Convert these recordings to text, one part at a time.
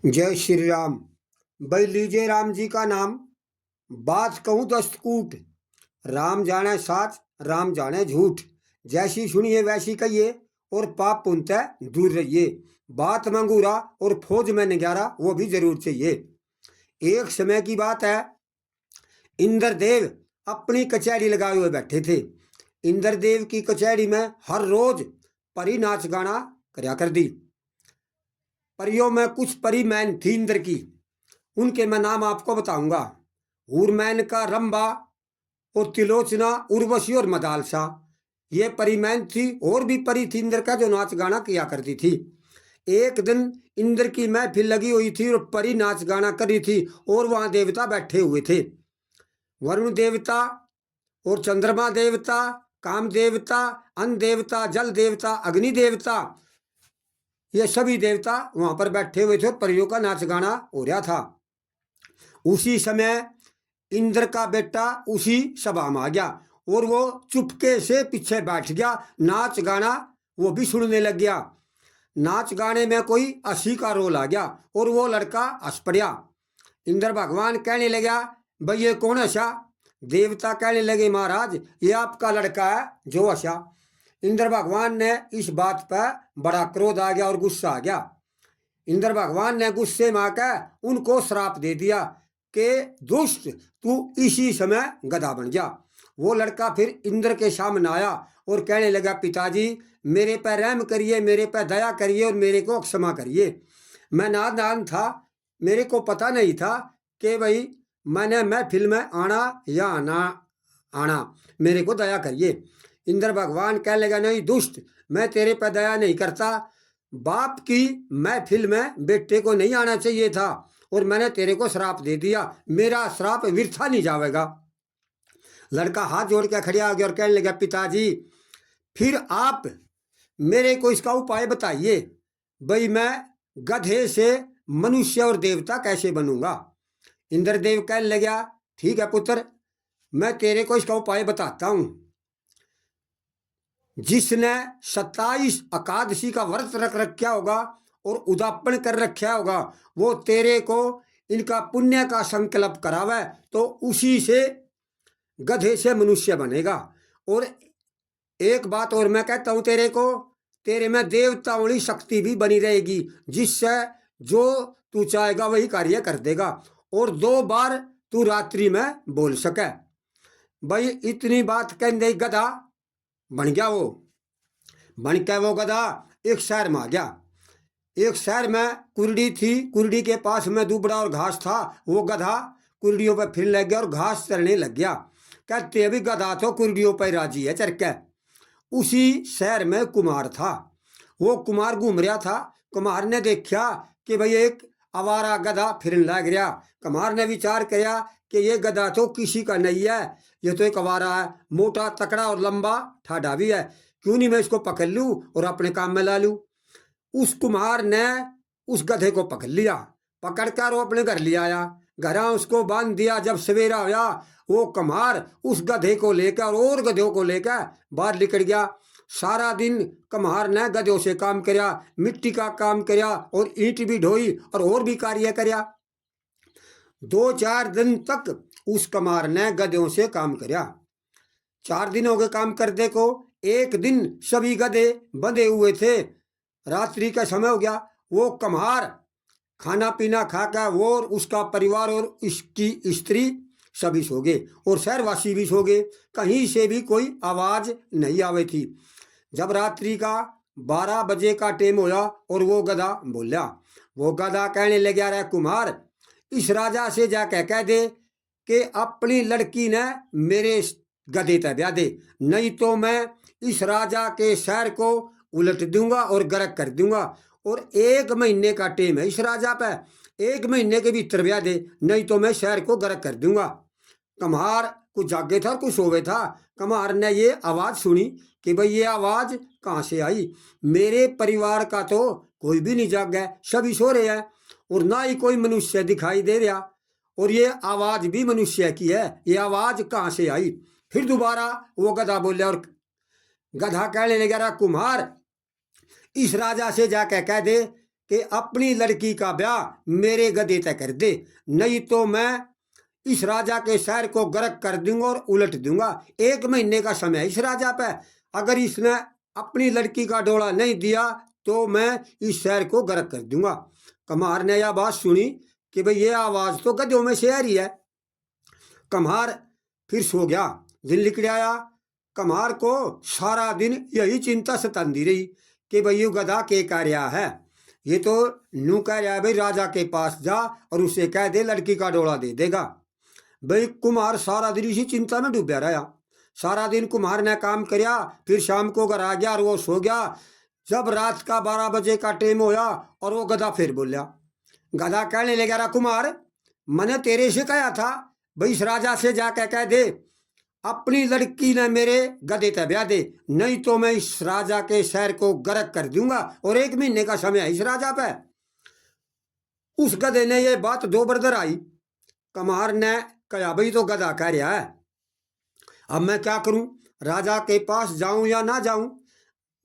जय श्री राम। भाई लीजिए राम जी का नाम। बात कहूँ दस्तकूट, राम जाने साच, राम जाने झूठ। जैसी सुनिए वैसी कहिए, और पाप पुण्य से दूर रहिए। बात मंगूरा और फौज में नगारा, वो भी जरूर चाहिए। एक समय की बात है, इंद्रदेव अपनी कचहरी लगाए हुए बैठे थे। इंद्रदेव की कचहरी में हर रोज परी नाच गाना करया कर दी। परियों में कुछ परी मैन थी इंद्र की, उनके मैं नाम आपको बताऊंगा। हुरमैन का रंबा और तिलोचना, उर्वशी और मदालसा, ये परिमैन थी। और भी परी थी इंद्र का जो नाच गाना किया करती थी। एक दिन इंद्र की महफिल लगी हुई थी और परी नाच गाना कर रही थी, और वहां देवता बैठे हुए थे। वरुण देवता और चंद्रमा देवता, काम देवता, अन्न देवता, जल देवता, अग्नि देवता, ये सभी देवता वहां पर बैठे हुए थे और परियों का नाच गाना हो रहा था। उसी समय इंद्र का बेटा उसी सभा में आ गया और वो चुपके से पीछे बैठ गया। नाच गाना वो भी सुनने लग गया। नाच गाने में कोई हंसी का रोल आ गया और वो लड़का हंस पड़ा। इंद्र भगवान कहने लगा, भाई ये कौन हंसा? देवता कहने लगे, महाराज ये आपका लड़का है जो हंसा। इंद्र भगवान ने इस बात पर बड़ा क्रोध आ गया और गुस्सा आ गया। इंद्र भगवान ने गुस्से में आकर उनको श्राप दे दिया कि दुष्ट, तू इसी समय गधा बन जा। वो लड़का फिर इंद्र के सामने आया और कहने लगा, पिताजी मेरे पर रहम करिए, मेरे पर दया करिए और मेरे को क्षमा करिए। मैं नादान था, मेरे को पता नहीं था कि भाई मैंने महफिल में आना या ना आना, मेरे को दया करिए। इंद्र भगवान कहने लगा, नहीं दुष्ट, मैं तेरे पर दया नहीं करता। बाप की महफिल में बेटे को नहीं आना चाहिए था और मैंने तेरे को श्राप दे दिया, मेरा श्राप व्यर्थ नहीं जाएगा। लड़का हाथ जोड़ के खड़ा हो गया और कहने लगा, पिताजी फिर आप मेरे को इसका उपाय बताइए, भाई मैं गधे से मनुष्य और देवता कैसे बनूंगा? इंद्रदेव कहने लगा, ठीक है पुत्र, मैं तेरे को इसका उपाय बताता हूं। जिसने 27 एकादशी का व्रत रख रखा होगा और उदापन कर रखा होगा, वो तेरे को इनका पुण्य का संकल्प करावे तो उसी से गधे से मनुष्य बनेगा। और एक बात और मैं कहता हूं तेरे को, तेरे में देवताओं की शक्ति भी बनी रहेगी, जिससे जो तू चाहेगा वही कार्य कर देगा। और 2 बार तू रात्रि में बोल सके। भाई इतनी बात कहने गधा बन गया। वो बन के वो गधा एक शहर में आ गया। एक शहर में कुरडी थी, कुरडी के पास में दुबड़ा और घास था। वो गधा कुरडियों पर फिर लग गया और घास चरने लग गया। कहते अभी गधा तो कुरडियों पर राजी है चरके। उसी शहर में कुमार था। वो कुमार घूम रहा था। कुमार ने देखा कि भाई एक आवारा गधा फिरन लग गया। कुमार ने विचार किया कि ये गधा तो किसी का नहीं है, ये तो एक आवारा है, मोटा तकड़ा और लंबा ठाडा भी है। क्यों नहीं मैं इसको पकड़ लूं और अपने काम में ला लूं। उस कुमार ने उस गधे को पकड़ लिया, पकड़कर वो अपने घर ले आया। घर उसको बांध दिया। जब सवेरा हुआ, वो कुमार उस गधे को लेकर और गधों को लेकर बाहर निकल गया। सारा दिन कुम्हार ने गधों से काम किया, मिट्टी का काम किया और ईंट भी ढोई और भी कार्य किया। 2-4 दिन तक उस कुम्हार ने गधों से काम किया। 4 दिन हो गए काम करने को। एक दिन सभी गधे बंधे हुए थे, रात्रि का समय हो गया। वो कुम्हार खाना पीना खाकर वो और उसका परिवार और इसकी स्त्री सभी सो गए और शहरवासी भी सो गए। कहीं से भी कोई आवाज नहीं आवे थी। जब रात्रि का 12 बजे का टाइम होया और वो गधा बोला। वो गधा कहने लगा, रे कुमार, इस राजा से जाके कह दे कि अपनी लड़की ने मेरे गधे तय ब्याह दे, नहीं तो मैं इस राजा के शहर को उलट दूंगा और गर्क कर दूंगा। और 1 महीने का टाइम है इस राजा पे, 1 महीने के भीतर ब्याह दे, नहीं तो मैं शहर को गर्क कर दूंगा। कुम्हार कुछ जागे था और कुछ सोवे था। कुम्हार ने ये आवाज सुनी कि भाई ये आवाज कहाँ से आई? मेरे परिवार का तो कोई भी नहीं जागा, सभी सो रहे हैं और ना ही कोई मनुष्य दिखाई दे रहा, और ये आवाज भी मनुष्य की है, ये आवाज कहाँ से आई? फिर दोबारा वो गधा बोले और गधा कहने लगा, कुम्हार, इस राजा से जाके कह दे कि अपनी लड़की का ब्याह मेरे गधे तक कर दे, नहीं तो मैं इस राजा के शहर को गर्क कर दूंगा और उलट दूंगा। 1 महीने का समय इस राजा पे, अगर इसने अपनी लड़की का डोला नहीं दिया तो मैं इस शहर को गर्क कर दूंगा। कम्हार ने यह बात सुनी कि भाई ये आवाज़ तो गधों में से आ रही है। कम्हार फिर सो गया। दिन निकल आया। कम्हार को सारा दिन यही चिंता सताती रही कि भाई ये गधा के कह रहा है। ये तो नू कह रहा है भाई राजा के पास जा और उसे कह दे लड़की का डोला दे देगा। भाई कुम्हार सारा दिन इसी चिंता में डूबा रहा। सारा दिन कुम्हार ने काम किया, फिर शाम को घर आ गया और वो सो गया। जब रात का 12 बजे का टाइम होया और वो गधा फिर बोलिया। गधा कहने लगा, रहा कुम्हार मैंने तेरे से कहा था भाई इस राजा से जाकर कह दे अपनी लड़की ने मेरे गधे तक ब्याह दे, नहीं तो मैं इस राजा के शहर को गर्क कर दूंगा और 1 महीने का समय है इस राजा पे। उस गधे ने ये बात दो बरदर आई। कम्हार ने कहा भाई तो गधा कह रहा है, अब मैं क्या करूं, राजा के पास जाऊं या ना जाऊं।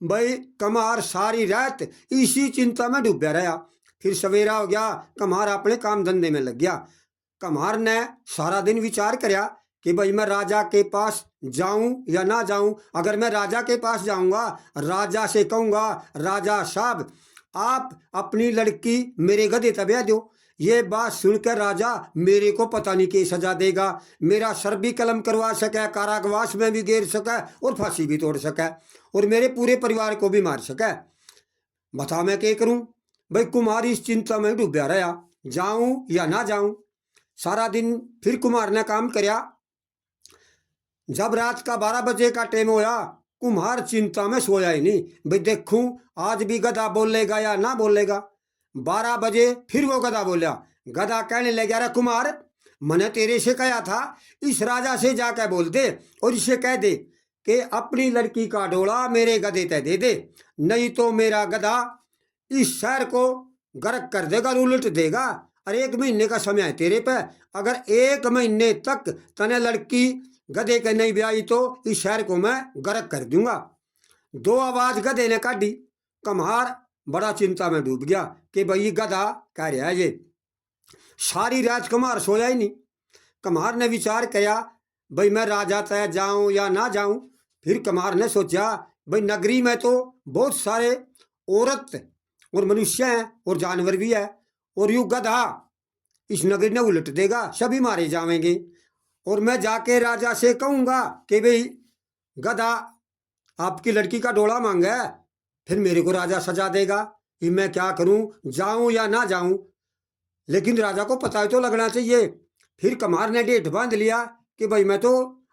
भाई कम्हार सारी रात इसी चिंता में डूबा रहा। फिर सवेरा हो गया, कम्हार अपने काम धंधे में लग गया। कम्हार ने सारा दिन विचार किया कि भाई मैं राजा के पास जाऊं या ना जाऊं। अगर मैं राजा के पास जाऊंगा, राजा से कहूंगा राजा साहब आप अपनी लड़की मेरे गधे तक ब्याह दो। ये बात सुनकर राजा मेरे को पता नहीं क्या सजा देगा, मेरा सर भी कलम करवा सके, कारागवास में भी घेर सके और फांसी भी तोड़ सके और मेरे पूरे परिवार को भी मार सके। बता मैं क्या करूं। भाई कुम्हार इस चिंता में डूबा रहा, जाऊं या ना जाऊं। सारा दिन फिर कुम्हार ने काम किया। जब रात का 12 बजे का टाइम होया, कुम्हार चिंता में सोया ही नहीं। भाई देखूं आज भी गधा बोलेगा या ना बोलेगा। 12 बजे फिर वो गधा बोला। गधा कहने लगा, अरे कुम्हार मैंने तेरे से कहा था इस राजा से जाकर बोल दे और इसे कह दे कि अपनी लड़की का डोला मेरे गधे तक दे दे, नहीं तो मेरा गधा इस शहर को गर्क कर देगा और उलट देगा। अरे 1 महीने का समय है तेरे पे, अगर 1 महीने तक तने लड़की गधे के नहीं ब्याही तो इस शहर को मैं गर्क कर दूंगा। 2 आवाज गधे ने काटी। कम्हार बड़ा चिंता में डूब गया कि भाई गधा कह रहा है ये। सारी रात कम्हार सोया ही नहीं। कम्हार ने विचार किया भाई मैं राजा तय जाऊं या ना जाऊं। फिर कम्हार ने सोचा भाई नगरी में तो बहुत सारे औरत और मनुष्य हैं और जानवर भी है, और यू गधा इस नगरी ने उलट देगा, सभी मारे जाएंगे। और मैं जाके राजा से कहूंगा कि भाई गधा आपकी लड़की का डोला मांगा है, फिर मेरे को राजा सजा देगा। कि मैं क्या करूं, जाऊं या ना जाऊं। लेकिन राजा को पता तो लगना चाहिए। फिर कम्हार ने डेट बांध लिया कि भाई मैं तो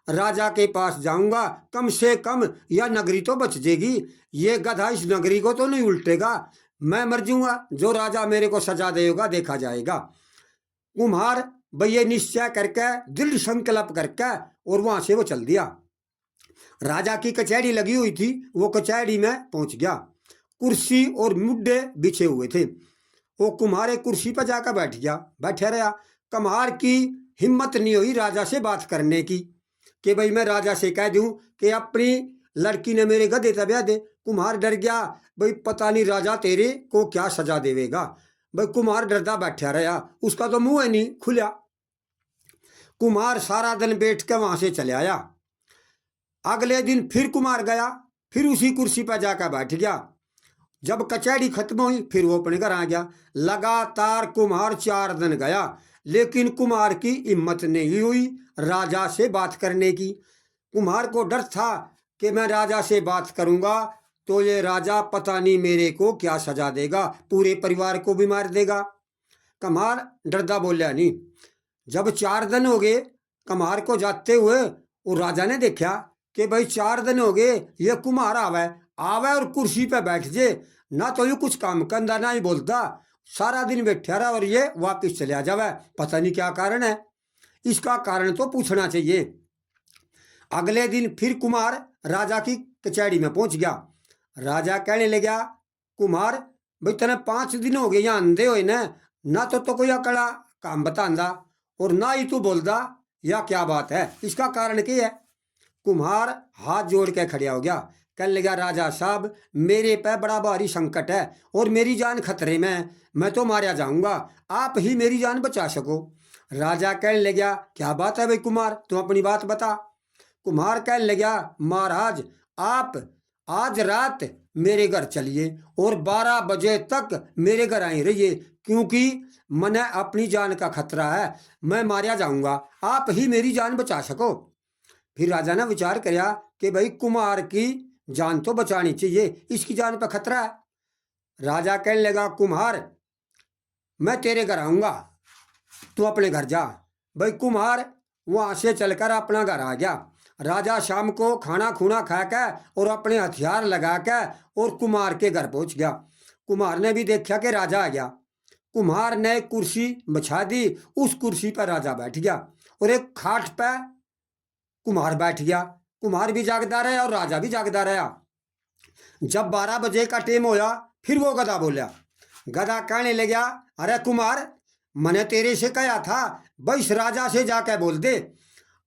राजा के पास जाऊंगा, कम से कम यह नगरी तो बच जाएगी, ये गधा इस नगरी को तो नहीं उल्टेगा, मैं मर जाऊंगा, जो राजा मेरे को सजा देगा देखा जाएगा। कुम्हार भाई ये निश्चय करके दृढ़ संकल्प करके और वहां से वो चल दिया। राजा की कचहरी लगी हुई थी, वो कचहरी में पहुंच गया। कुर्सी और मुड्डे बिछे हुए थे। वो कुम्हार एक कुर्सी पर जाकर बैठ गया, बैठे रहा। कम्हार की हिम्मत नहीं हुई राजा से बात करने की कि भाई मैं राजा से कह दूं कि अपनी लड़की ने मेरे गधे तक ब्याह दे। कुम्हार डर गया, भाई पता नहीं राजा तेरे को क्या सजा देवेगा। भाई कुम्हार डरदा बैठा रहा, उसका तो मुंह ही नहीं खुला। कुम्हार सारा दिन बैठ के वहां से चले आया। अगले दिन फिर कुम्हार गया, फिर उसी कुर्सी पर जाकर बैठ गया। जब कचहरी खत्म हुई फिर वो अपने घर आ गया। लगातार कुम्हार 4 दिन गया, लेकिन कुम्हार की हिम्मत नहीं हुई राजा से बात करने की। कुम्हार को डर था कि मैं राजा से बात करूंगा तो ये राजा पता नहीं मेरे को क्या सजा देगा, पूरे परिवार को भी मार देगा। कुम्हार डरदा बोलिया नहीं। जब 4 दिन हो गए कुम्हार को जाते हुए, और राजा ने देखा कि भाई 4 दिन हो गए ये कुम्हार आवे और कुर्सी पे बैठ जे, ना तो ये कुछ काम करता ना ही बोलता, सारा दिन बैठा रहा और ये वापिस चले जावे, पता नहीं क्या कारण है, इसका कारण तो पूछना चाहिए। अगले दिन फिर कुम्हार राजा की कचहरी में पहुंच गया। राजा कहने लगा, कुम्हार भाई तने 5 दिन हो गए यहाँ अंधे हो ना तो कोई अकड़ा काम बतांदा और ना ही तू बोलदा, या क्या बात है, इसका कारण क्या है। कुम्हार हाथ जोड़ के खड़ा हो गया कहने लगा राजा साहब मेरे पे बड़ा भारी संकट है और मेरी जान खतरे में है, मैं तो मारा जाऊंगा, आप ही मेरी जान बचा सको। राजा कहने लगा क्या बात है भाई कुमार, तुम अपनी बात बता। कुम्हार कहने लगा महाराज आप आज रात मेरे घर चलिए और 12 बजे तक मेरे घर आई रहिए, क्योंकि मने अपनी जान का खतरा है, मैं मारा जाऊंगा, आप ही मेरी जान बचा सको। फिर राजा ने विचार किया कि भाई कुम्हार की जान तो बचानी चाहिए, इसकी जान पर खतरा है। राजा कहने लगा कुम्हार मैं तेरे घर आऊंगा, तू अपने घर जा। भाई कुम्हार वहां से चलकर अपना घर आ गया। राजा शाम को खाना खूना खा के और अपने हथियार लगा के और कुम्हार के घर पहुंच गया। कुम्हार ने भी देखा कि राजा आ गया। कुम्हार ने कुर्सी बिछा दी, उस कुर्सी पर राजा बैठ गया और एक खाट पे कुम्हार बैठ गया। कुम्हार भी जागता रहा और राजा भी जागता रहा। जब 12 बजे का टाइम होया फिर वो गधा बोला। गधा कहने लगा अरे कुम्हार मैंने तेरे से कहा था भाई इस राजा से जाके बोल दे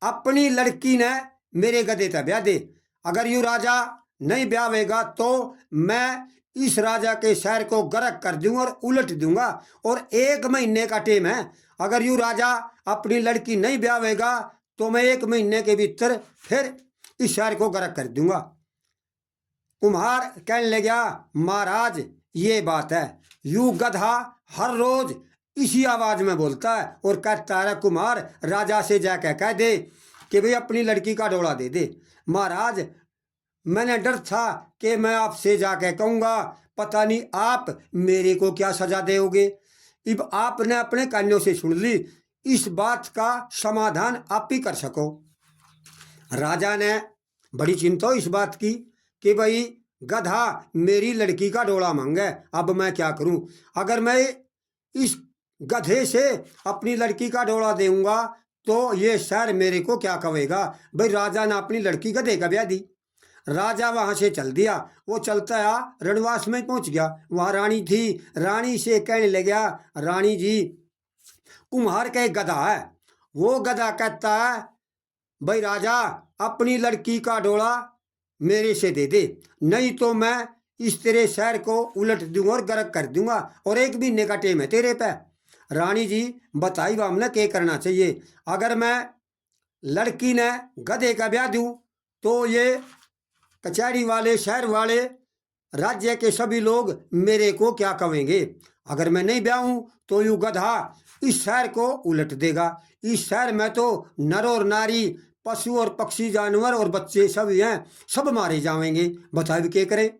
अपनी लड़की ने मेरे गधे तक ब्याह दे, अगर यू राजा नहीं ब्याहेगा तो मैं इस राजा के शहर को गर्क कर दूंगा और उलट दूंगा, और 1 महीने का टाइम है, अगर यू राजा अपनी लड़की नहीं ब्याहेगा तो मैं 1 महीने के भीतर फिर इस शहर को गर्क कर दूंगा। कुम्हार कहने लगा महाराज ये बात है, यू गधा हर रोज इसी आवाज में बोलता है और कहता है कुम्हार राजा से जाकर कह दे कि भाई अपनी लड़की का डोला दे दे। महाराज मैंने डर था कि मैं आपसे जाकर कहूँगा पता नहीं आप मेरे को क्या सजा दोगे, अब आपने अपने कानों से सुन ली, इस बात का समाधान आप ही कर सको। राजा ने बड़ी चिंता इस बात की कि भाई गधा मेरी लड़की का डोला मांगे, अब मैं क्या करूं, अगर मैं इस गधे से अपनी लड़की का डोला दूंगा तो ये शहर मेरे को क्या कहेगा। भाई राजा ने अपनी लड़की गधे का ब्याह दी। राजा वहां से चल दिया, वो चलता आ रणवास में पहुंच गया। वहां रानी थी, रानी से कहने लगा रानी जी कुम्हार का एक गधा है, वो गधा कहता है भाई राजा अपनी लड़की का डोला मेरे से दे दे, नहीं तो मैं इस तेरे शहर को उलट दूंगा और गर्क कर दूंगा, और 1 महीने का टेम है तेरे पे। रानी जी बताई हमने क्या करना चाहिए, अगर मैं लड़की ने गधे का ब्याह दूं तो ये कचहरी वाले शहर वाले राज्य के सभी लोग मेरे को क्या कहेंगे, अगर मैं नहीं ब्याहूं तो यू गधा इस शहर को उलट देगा, इस शहर में तो नर और नारी पशु और पक्षी जानवर और बच्चे सब हैं, सब मारे जाएंगे, बताओ क्या करें।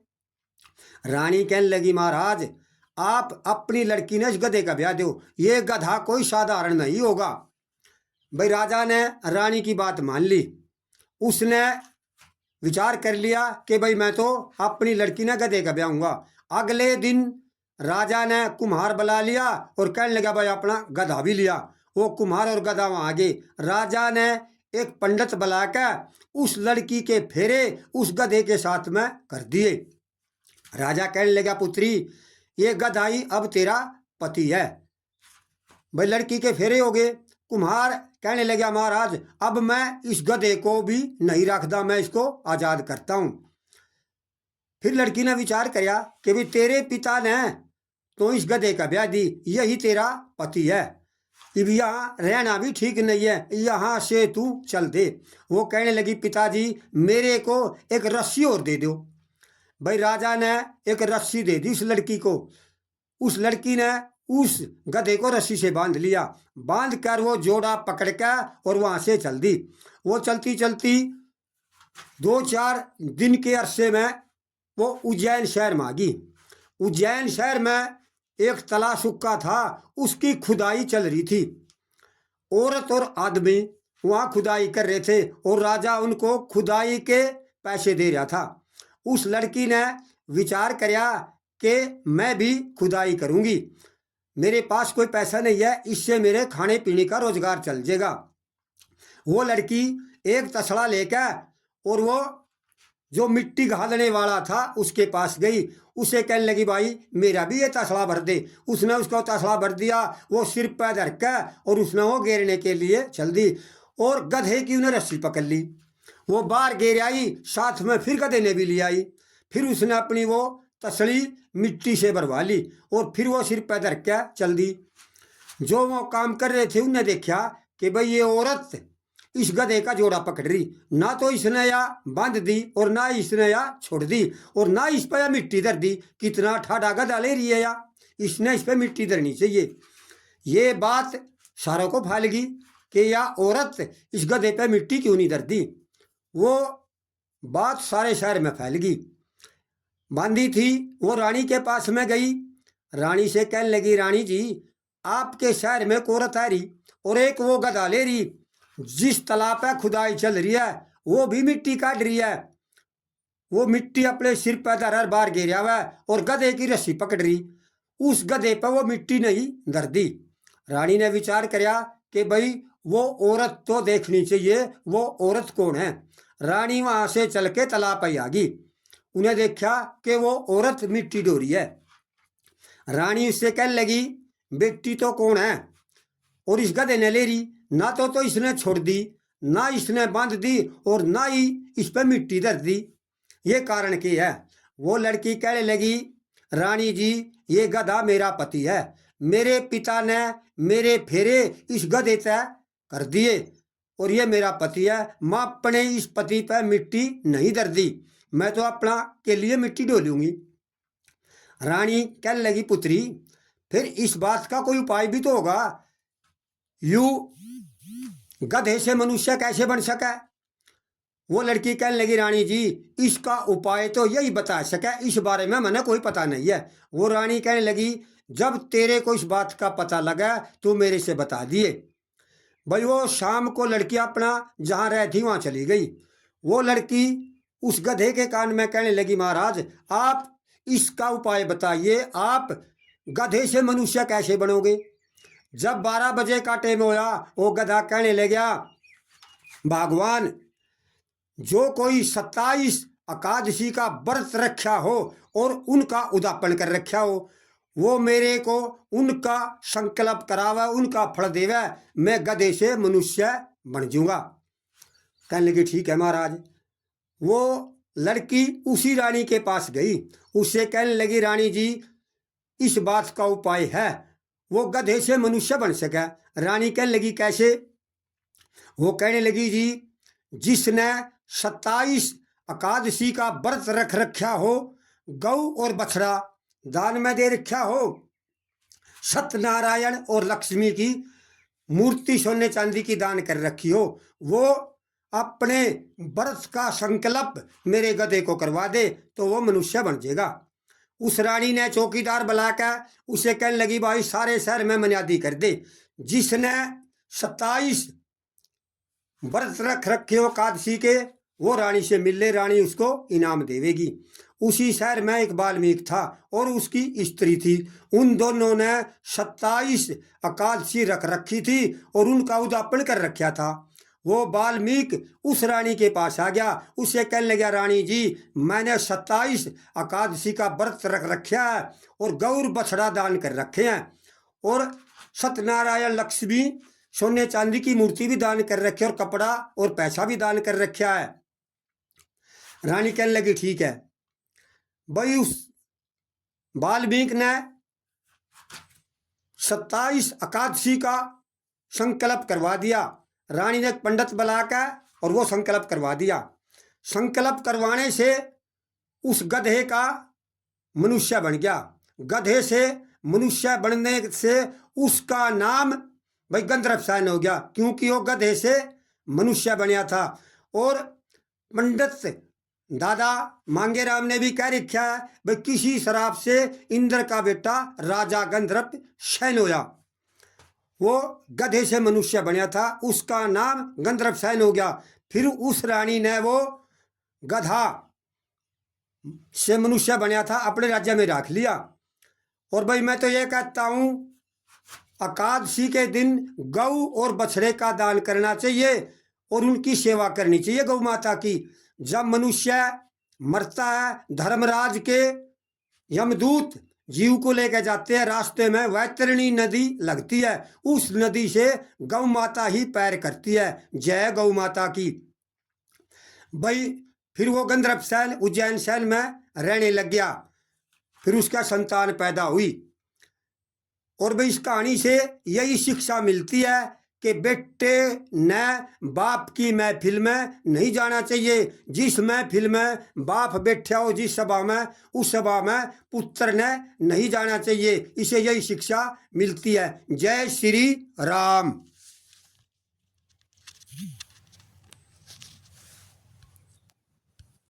रानी कहने लगी महाराज आप अपनी लड़की ने इस गधे का ब्याह दो, ये गधा कोई साधारण नहीं होगा। भाई राजा ने रानी की बात मान ली, उसने विचार कर लिया कि भाई मैं तो अपनी लड़की ने गधे का ब्याहूंगा। अगले दिन राजा ने कुम्हार बुला लिया और कहने लगा भाई अपना गधा भी लिया। वो कुम्हार और गधा वहां आ गए। राजा ने एक पंडित बुलाकर उस लड़की के फेरे उस गधे के साथ में कर दिए। राजा कहने लगा पुत्री ये गधाई अब तेरा पति है। भाई लड़की के फेरे हो गए। कुम्हार कहने लगा महाराज अब मैं इस गधे को भी नहीं रखता, मैं इसको आजाद करता हूं। फिर लड़की ने विचार किया कि भाई तेरे पिता ने तो इस गधे का ब्याह दी, यही तेरा पति है, अब यहाँ रहना भी ठीक नहीं है, यहाँ से तू चल दे। वो कहने लगी पिताजी मेरे को एक रस्सी और दे दो। भाई राजा ने एक रस्सी दे दी उस लड़की को। उस लड़की ने उस गधे को रस्सी से बांध लिया, बांध कर वो जोड़ा पकड़ के और वहां से चल दी। वो चलती चलती 2-4 दिन के अरसे में वो उज्जैन शहर में आ गई। उज्जैन शहर में एक तला सुक्का था, उसकी खुदाई चल रही थी। औरत और आदमी वहां खुदाई कर रहे थे और राजा उनको खुदाई के पैसे दे रहा था। उस लड़की ने विचार किया कि मैं भी खुदाई करूंगी, मेरे पास कोई पैसा नहीं है, इससे मेरे खाने पीने का रोजगार चल जाएगा। वो लड़की एक तसला लेकर और वो जो मिट्टी घालने वाला था उसके पास गई, उसे कहने लगी भाई मेरा भी ये तसला भर दे। उसने उसको तसला भर दिया, वो सिर पर धर के और उसने वो घेरने के लिए चल दी और गधे की उन्हें रस्सी पकड़ ली। वो बाहर गिर आई, साथ में फिर गधे ने भी ले आई। फिर उसने अपनी वो तसली मिट्टी से भरवा ली और फिर वो सिर पे धर के चल दी। जो वो काम कर रहे थे उन्हें देखा कि भाई ये औरत इस गधे का जोड़ा पकड़ रही, ना तो इसने या बांध दी और ना इसने या छोड़ दी और ना इस पर या मिट्टी धर दी। कितना ठाडा गधा ले रही है या, इसने इस पर मिट्टी धरनी चाहिए। ये बात सारों को फैल गई कि यह औरत इस गधे पे मिट्टी क्यों नहीं धरती। वो बात सारे शहर में फैल गई। बांधी थी वो रानी के पास में गई, रानी से कहने लगी, रानी जी आपके शहर में एक औरत आ रही और एक वो गधा ले रही, जिस तालाब पे खुदाई चल रही है वो भी मिट्टी काट रही है। वो मिट्टी अपने सिर पर धर बाहर गिरा हुआ है और गधे की रस्सी पकड़ रही, उस गधे पर वो मिट्टी नहीं धर दी। रानी ने विचार किया कि भाई वो औरत तो देखनी चाहिए, वो औरत कौन है। रानी वहां से चल के तालाब पर आ गई, उन्हें देखा कि वो औरत मिट्टी ढो रही है। रानी उससे कहने लगी, बेटी तो कौन है और इस गधे ने ले रही, ना तो इसने छोड़ दी, ना इसने बांध दी और ना ही इस पर मिट्टी धर दी, ये कारण क्या है। वो लड़की कहने लगी, रानी जी ये गधा मेरा पति है, मेरे पिता ने मेरे फेरे इस गधे तय कर दिए और ये मेरा पति है, मैं अपने इस पति पर मिट्टी नहीं धर दी, मैं तो अपना के लिए मिट्टी ढोलूंगी। रानी कहने लगी, पुत्री फिर इस बात का कोई उपाय भी तो होगा, यू गधे से मनुष्य कैसे बन सका। वो लड़की कहने लगी, रानी जी इसका उपाय तो यही बता सके, इस बारे में मैंने कोई पता नहीं है। वो रानी कहने लगी, जब तेरे को इस बात का पता लगा तो मेरे से बता दिए। भाई वो शाम को लड़की अपना जहाँ रहती वहाँ चली गई। वो लड़की उस गधे के कान में कहने लगी, महाराज आप इसका उपाय बताइए, आप गधे से मनुष्य कैसे बनोगे। जब 12 बजे का टाइम होया, वो गधा कहने लगा, भगवान जो कोई 27 एकादशी का व्रत रखा हो और उनका उद्यापन कर रखा हो, वो मेरे को उनका संकल्प करावा, उनका फल देवे, मैं गधे से मनुष्य बन जाऊंगा। कहने लगी, ठीक है महाराज। वो लड़की उसी रानी के पास गई, उससे कहने लगी, रानी जी इस बात का उपाय है, वो गधे से मनुष्य बन सके। रानी कहने लगी, कैसे। वो कहने लगी, जी जिसने 27 एकादशी का व्रत रख रखा हो, गौ और बछड़ा दान में दे रखा हो, सत्यनारायण और लक्ष्मी की मूर्ति सोने चांदी की दान कर रखी हो, वो अपने व्रत का संकल्प मेरे गधे को करवा दे तो वो मनुष्य बन जाएगा। उस रानी ने चौकीदार बुलाकर उसे कहने लगी, भाई सारे शहर में मनियादी कर दे, जिसने 27 व्रत रख रखे हो एकादशी के, वो रानी से मिल ले, रानी उसको इनाम देवेगी। उसी शहर में एक वाल्मीकि था और उसकी स्त्री थी, उन दोनों ने 27 एकादशी रख रखी थी और उनका उद्यापन कर रखा था। वो वाल्मीकि उस रानी के पास आ गया, उससे कहने लगा, रानी जी मैंने 27 एकादशी का व्रत रख रखा है और गौर बछड़ा दान कर रखे हैं और सत्यनारायण लक्ष्मी सोने चांदी की मूर्ति भी दान कर रखी है और कपड़ा और पैसा भी दान कर रखा है। रानी कहने लगी, ठीक है। भाई उस वाल्मीकि ने 27 एकादशी का संकल्प करवा दिया। रानी ने पंडित बुलाकर और वो संकल्प करवा दिया। संकल्प करवाने से उस गधे का मनुष्य बन गया। गधे से मनुष्य बनने से उसका नाम भाई गंधर्व सेन हो गया, क्योंकि वो गधे से मनुष्य बनया था। और पंडित दादा मांगेराम ने भी कह रखा है, भाई किसी शराब से इंद्र का बेटा राजा गंधर्व सेन होया, वो गधे से मनुष्य बनया था, उसका नाम गंधर्व सेन हो गया। फिर उस रानी ने वो गधा से मनुष्य बनया था अपने राज्य में रख लिया। और भाई मैं तो ये कहता हूँ, एकादशी के दिन गौ और बछड़े का दान करना चाहिए और उनकी सेवा करनी चाहिए गौ माता की। जब मनुष्य मरता है, धर्मराज के यमदूत जीव को लेकर जाते हैं, रास्ते में वैतरणी नदी लगती है, उस नदी से गौ माता ही पैर करती है। जय गौ माता की। भाई फिर वो गंधर्व सेन उज्जैन सेन में रहने लग गया। फिर उसका संतान पैदा हुई। और भाई इस कहानी से यही शिक्षा मिलती है कि बेटे ने बाप की महफिल में नहीं जाना चाहिए। जिस महफिल में बाप बैठा हो, जिस सभा में, उस सभा में पुत्र ने नहीं जाना चाहिए। इसे यही शिक्षा मिलती है। जय श्री राम।